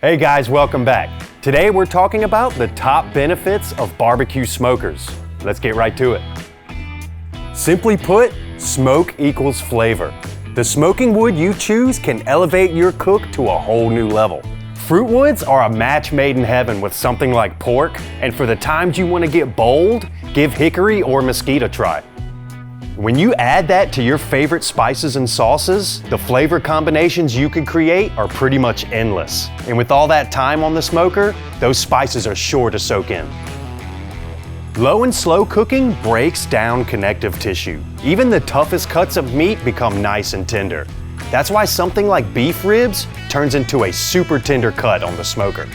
Hey guys, welcome back. Today we're talking about the top benefits of barbecue smokers. Let's get right to it. Simply put, smoke equals flavor. The smoking wood you choose can elevate your cook to a whole new level. Fruit woods are a match made in heaven with something like pork, and for the times you want to get bold, give hickory or mesquite a try. When you add that to your favorite spices and sauces, the flavor combinations you can create are pretty much endless. And with all that time on the smoker, those spices are sure to soak in. Low and slow cooking breaks down connective tissue. Even the toughest cuts of meat become nice and tender. That's why something like beef ribs turns into a super tender cut on the smoker.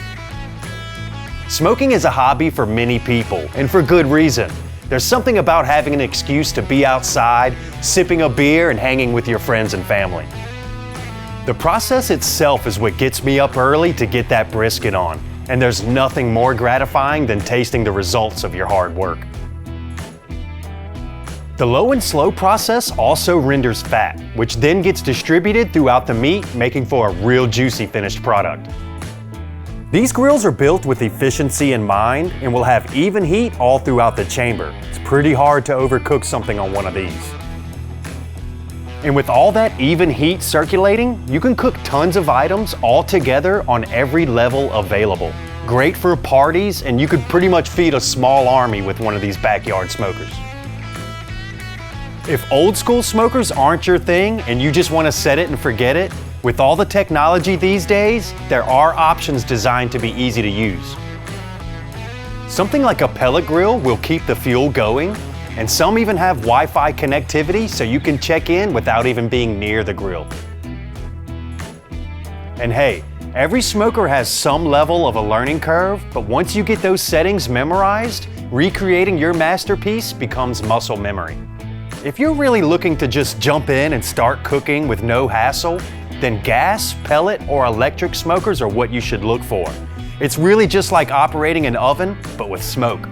Smoking is a hobby for many people, and for good reason. There's something about having an excuse to be outside, sipping a beer, and hanging with your friends and family. The process itself is what gets me up early to get that brisket on, and there's nothing more gratifying than tasting the results of your hard work. The low and slow process also renders fat, which then gets distributed throughout the meat, making for a real juicy finished product. These grills are built with efficiency in mind and will have even heat all throughout the chamber. It's pretty hard to overcook something on one of these. And with all that even heat circulating, you can cook tons of items all together on every level available. Great for parties, and you could pretty much feed a small army with one of these backyard smokers. If old school smokers aren't your thing and you just want to set it and forget it, with all the technology these days, there are options designed to be easy to use. Something like a pellet grill will keep the fuel going, and some even have Wi-Fi connectivity so you can check in without even being near the grill. And hey, every smoker has some level of a learning curve, but once you get those settings memorized, recreating your masterpiece becomes muscle memory. If you're really looking to just jump in and start cooking with no hassle, then gas, pellet, or electric smokers are what you should look for. It's really just like operating an oven, but with smoke.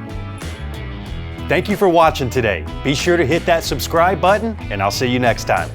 Thank you for watching today. Be sure to hit that subscribe button, and I'll see you next time.